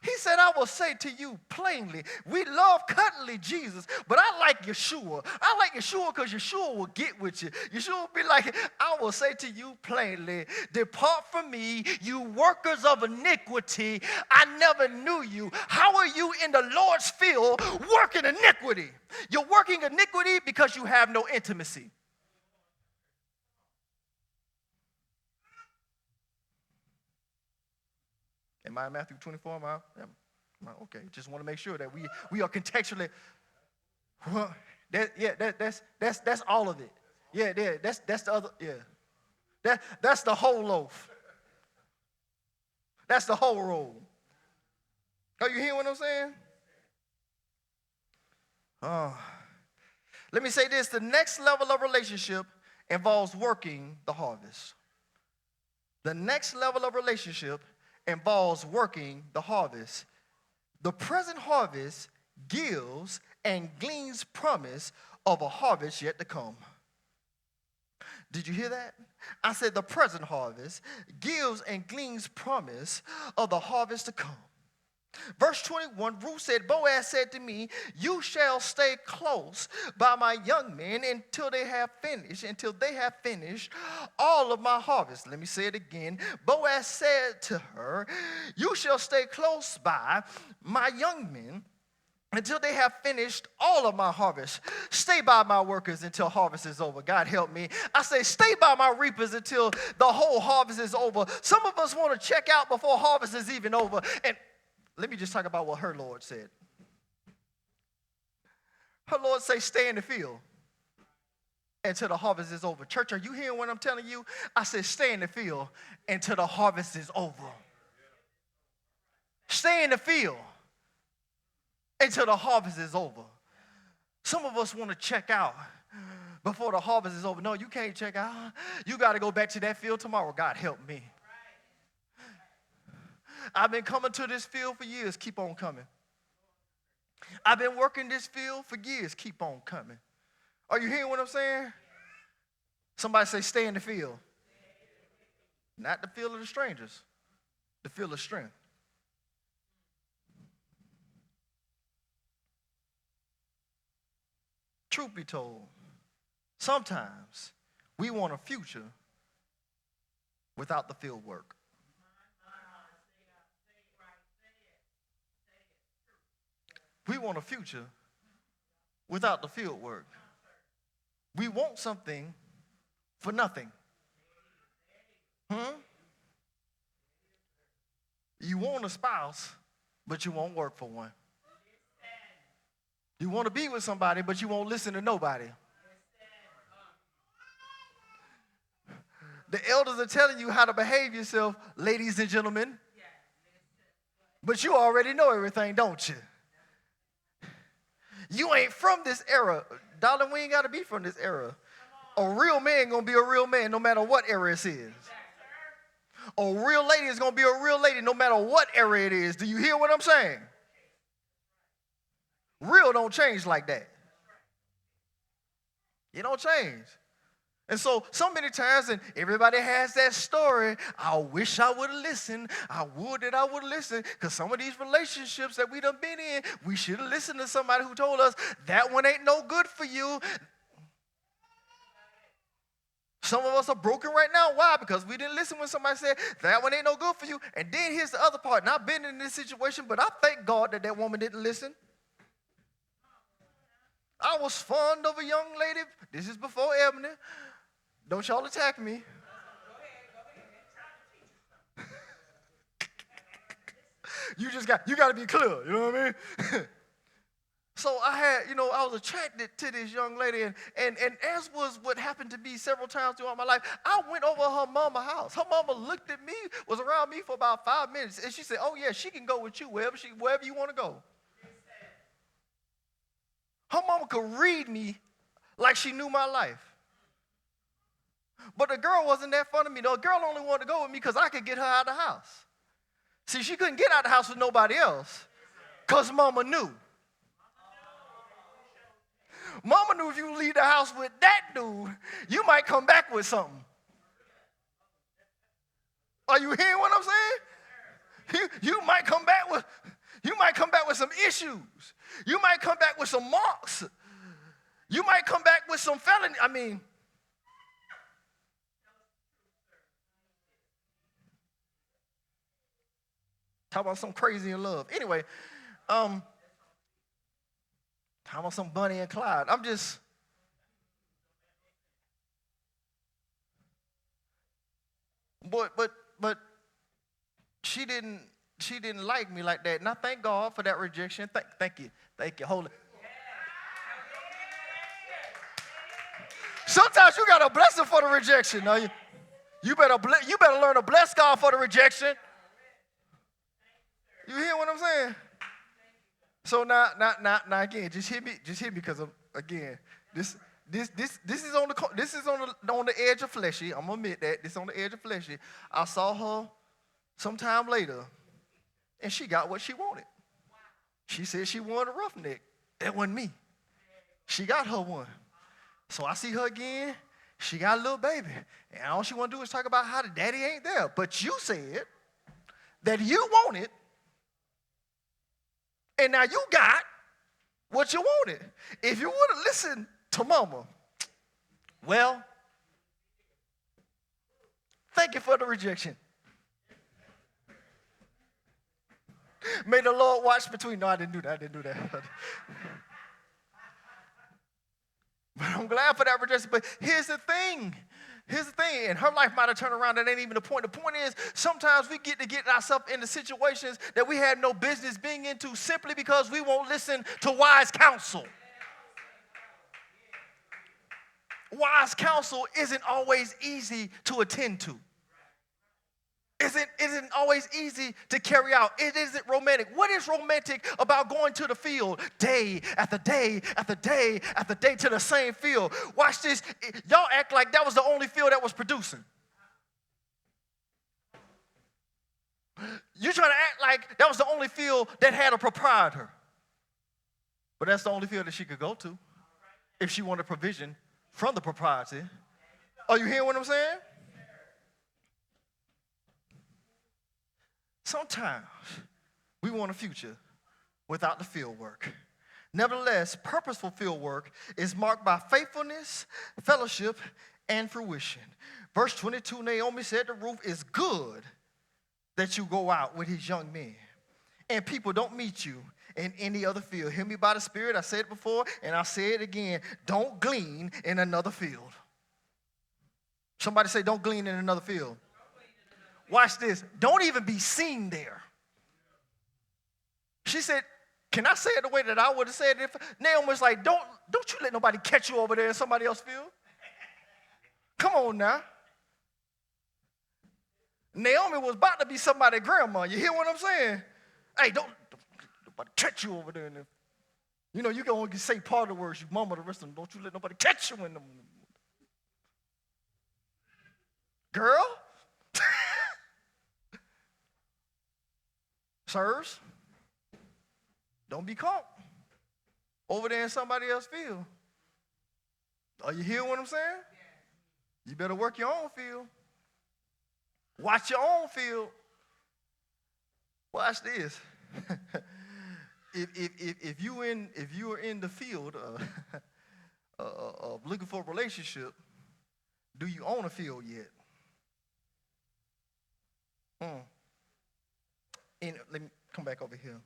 He said, I will say to you plainly, we love cuddly Jesus, but I like Yeshua. I like Yeshua because Yeshua will get with you. Yeshua will be like, I will say to you plainly, depart from me, you workers of iniquity. I never knew you. How are you in the Lord's field working iniquity? You're working iniquity because you have no intimacy. Am I in Matthew 24? Am I okay? Just want to make sure that we are contextually. Well, that's all of it. Yeah, that's the other. Yeah, that's the whole loaf. That's the whole roll. Are you hearing what I'm saying? Let me say this: the next level of relationship involves working the harvest. The next level of relationship involves working the harvest. The present harvest gives and gleans promise of a harvest yet to come. Did you hear that? I said the present harvest gives and gleans promise of the harvest to come. Verse 21, Ruth said, Boaz said to me, you shall stay close by my young men until they have finished all of my harvest. Let me say it again. Boaz said to her, you shall stay close by my young men until they have finished all of my harvest. Stay by my workers until harvest is over. God help me. I say stay by my reapers until the whole harvest is over. Some of us want to check out before harvest is even over. And let me just talk about what her Lord said. Her Lord say stay in the field until the harvest is over. Church, are you hearing what I'm telling you? I said stay in the field until the harvest is over. Stay in the field until the harvest is over. Some of us want to check out before the harvest is over. No, you can't check out. You got to go back to that field tomorrow. God help me. I've been coming to this field for years. Keep on coming. I've been working this field for years. Keep on coming. Are you hearing what I'm saying? Somebody say stay in the field. Not the field of the strangers. The field of strength. Truth be told, sometimes we want a future without the field work. We want a future without the field work. We want something for nothing. You want a spouse, but you won't work for one. You want to be with somebody, but you won't listen to nobody. The elders are telling you how to behave yourself, ladies and gentlemen. But you already know everything, don't you? You ain't from this era. Darling, we ain't got to be from this era. A real man going to be a real man no matter what era it is. A real lady is going to be a real lady no matter what era it is. Do you hear what I'm saying? Real don't change like that. It don't change. And so many times, and everybody has that story, I wish I would have listened. I would have listened. Because some of these relationships that we done been in, we should have listened to somebody who told us, that one ain't no good for you. Some of us are broken right now. Why? Because we didn't listen when somebody said, that one ain't no good for you. And then here's the other part. And I've been in this situation, but I thank God that woman didn't listen. I was fond of a young lady. This is before Ebony. Don't y'all attack me. You got to be clear. You know what I mean? So I was attracted to this young lady, and as was what happened to me several times throughout my life, I went over her mama's house. Her mama looked at me, was around me for about 5 minutes, and she said, oh yeah, she can go with you wherever you want to go. Her mama could read me like she knew my life. But the girl wasn't that fun of me. The girl only wanted to go with me because I could get her out of the house. See, she couldn't get out of the house with nobody else because mama knew. Mama knew if you leave the house with that dude, you might come back with something. Are you hearing what I'm saying? You might come back with some issues. You might come back with some marks. You might come back with some felony. Talk about some crazy in love. Anyway, talk about some Bonnie and Clyde. But she didn't like me like that. And I thank God for that rejection. Thank you. Hold it. Sometimes you got to bless him for the rejection. No, you better learn to bless God for the rejection. You hear what I'm saying? So now again, just hit me because this is on the edge of fleshy. I'm gonna admit that this is on the edge of fleshy. I saw her sometime later, and she got what she wanted. She said she wanted a roughneck. That wasn't me. She got her one. So I see her again. She got a little baby. And all she want to do is talk about how the daddy ain't there. But you said that you wanted, and now you got what you wanted. If you would have listened to mama, well, thank you for the rejection. May the Lord watch between. No, I didn't do that. But I'm glad for that rejection. But here's the thing. And her life might have turned around. That ain't even the point. The point is, sometimes we get ourselves into situations that we had no business being into simply because we won't listen to wise counsel. Wise counsel isn't always easy to attend to. Isn't always easy to carry out. It isn't romantic. What is romantic about going to the field day after day after day after day to the same field? Watch this. Y'all act like that was the only field that was producing. You trying to act like that was the only field that had a proprietor. But that's the only field that she could go to if she wanted provision from the proprietor. Are you hearing what I'm saying? Sometimes we want a future without the field work. Nevertheless, purposeful field work is marked by faithfulness, fellowship, and fruition. Verse 22, Naomi said to Ruth, "It's good that you go out with his young men, and people don't meet you in any other field." Hear me by the Spirit. I said it before, and I'll say it again. Don't glean in another field. Somebody say, don't glean in another field. Watch this. Don't even be seen there. She said, can I say it the way that I would have said it? If Naomi was like, don't you let nobody catch you over there in somebody else's field. Come on now. Naomi was about to be somebody's grandma. You hear what I'm saying? Hey, don't nobody catch you over there. You know, you can only say part of the words. You mama the rest of them. Don't you let nobody catch you in them. Girl. Sirs, don't be caught over there in somebody else's field. Are you hearing what I'm saying? You better work your own field. Watch your own field. Watch this. If you are in the field of looking for a relationship, do you own a field yet? And let me come back over here.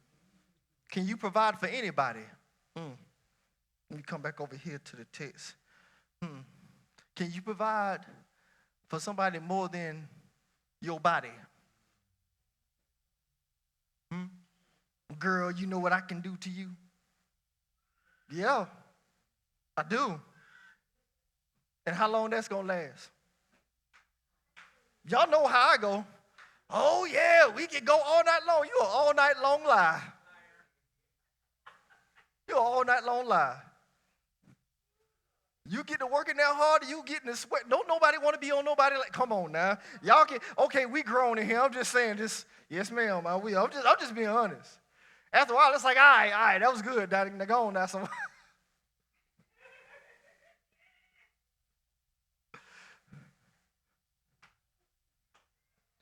Can you provide for anybody? Let me come back over here to the text. Can you provide for somebody more than your body? Girl, you know what I can do to you? Yeah, I do. And how long that's going to last? Y'all know how I go. Oh, yeah, we can go all night long. You're an all night long lie. You're an all night long lie. You get to working that hard, you getting to sweat. Don't nobody want to be on nobody like, come on now. Y'all can, okay, we grown in here. I'm just saying, yes, ma'am. I'm just being honest. After a while, it's like, all right, that was good. Now go on now. So.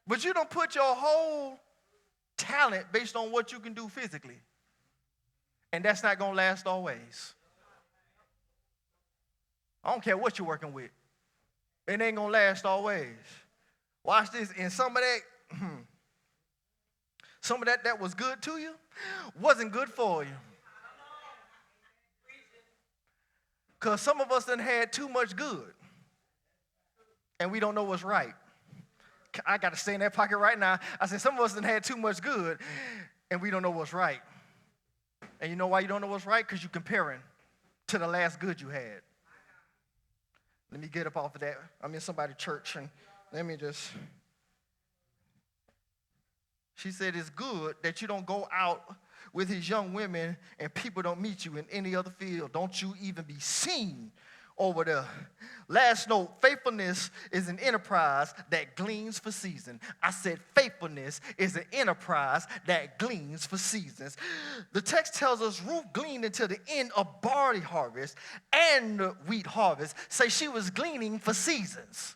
But you don't put your whole talent based on what you can do physically. And that's not going to last always. I don't care what you're working with. It ain't going to last always. Watch this. And some of that was good to you wasn't good for you. Because some of us done had too much good. And we don't know what's right. I got to stay in that pocket right now. I said, some of us done had too much good, and we don't know what's right. And you know why you don't know what's right? Because you're comparing to the last good you had. Let me get up off of that. I'm in somebody's church, and let me just. She said, it's good that you don't go out with his young women and people don't meet you in any other field. Don't you even be seen over there. Last note, faithfulness is an enterprise that gleans for season. I said faithfulness is an enterprise that gleans for seasons. The text tells us Ruth gleaned until the end of barley harvest and wheat harvest. Say she was gleaning for seasons.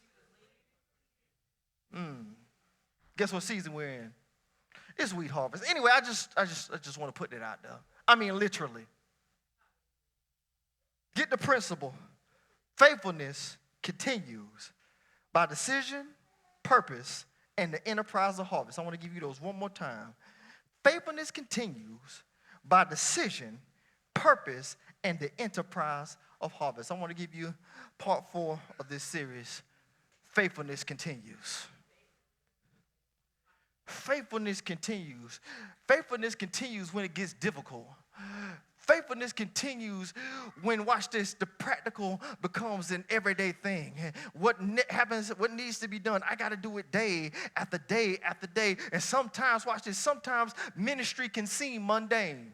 Guess what season we're in? It's wheat harvest. Anyway, I just want to put that out there. I mean, literally. Get the principle. Faithfulness continues by decision, purpose, and the enterprise of harvest. I want to give you those one more time. Faithfulness continues by decision, purpose, and the enterprise of harvest. I want to give you part 4 of this series. Faithfulness continues. Faithfulness continues. Faithfulness continues when it gets difficult. Faithfulness continues when, watch this, the practical becomes an everyday thing. What happens, what needs to be done, I got to do it day after day after day. And sometimes, watch this, sometimes ministry can seem mundane.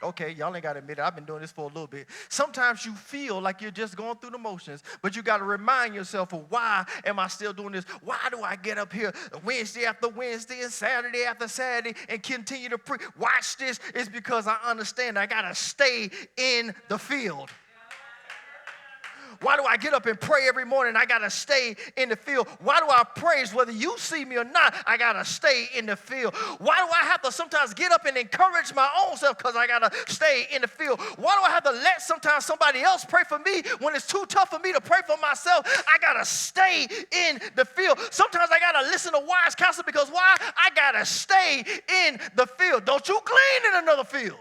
Okay, y'all ain't got to admit it. I've been doing this for a little bit. Sometimes you feel like you're just going through the motions, but you got to remind yourself of why am I still doing this? Why do I get up here Wednesday after Wednesday and Saturday after Saturday and continue to preach? Watch this. It's because I understand I got to stay in the field. Why do I get up and pray every morning? I got to stay in the field. Why do I praise whether you see me or not? I got to stay in the field. Why do I have to sometimes get up and encourage my own self? Because I got to stay in the field. Why do I have to let sometimes somebody else pray for me when it's too tough for me to pray for myself? I got to stay in the field. Sometimes I got to listen to wise counsel because why? I got to stay in the field. Don't you glean in another field.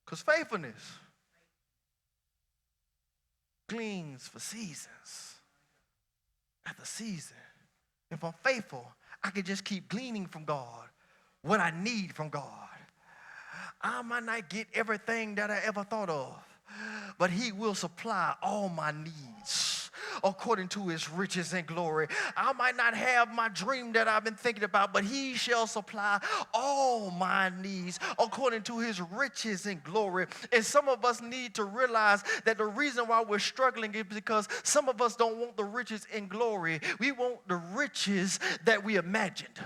Because faithfulness gleans for seasons after season. If I'm faithful, I can just keep gleaning from God what I need from God. I might not get everything that I ever thought of, but He will supply all my needs according to His riches and glory. I might not have my dream that I've been thinking about, but He shall supply all my needs according to His riches and glory. And some of us need to realize that the reason why we're struggling is because some of us don't want the riches and glory. We want the riches that we imagined.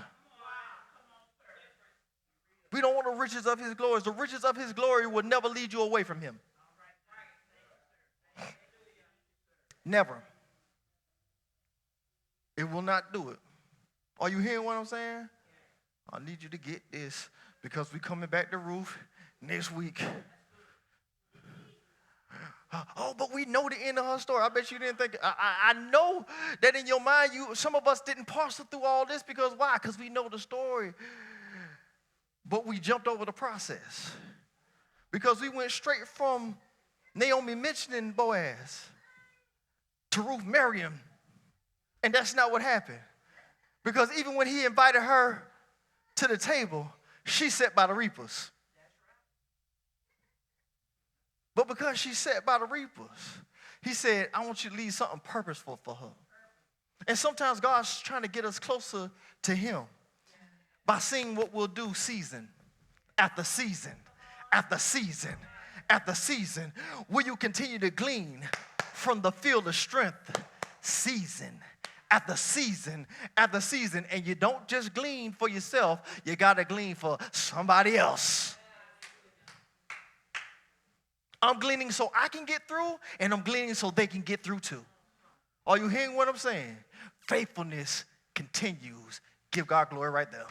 We don't want the riches of His glory. The riches of His glory will never lead you away from Him. Never. It will not do it. Are you hearing what I'm saying? I need you to get this because we're coming back to Ruth next week. Oh, but we know the end of her story. I bet you didn't think. I know that in your mind, some of us didn't parcel through all this because why? Because we know the story. But we jumped over the process because we went straight from Naomi mentioning Boaz to Ruth marrying him. And that's not what happened. Because even when he invited her to the table, she sat by the reapers. But because she sat by the reapers, He said, I want you to leave something purposeful for her. And sometimes God's trying to get us closer to Him by seeing what we'll do season after season after season after season. Will you continue to glean from the field of strength season after season after season? And you don't just glean for yourself, you got to glean for somebody else. I'm gleaning so I can get through, and I'm gleaning so they can get through too. Are you hearing what I'm saying? Faithfulness continues. Give God glory right there.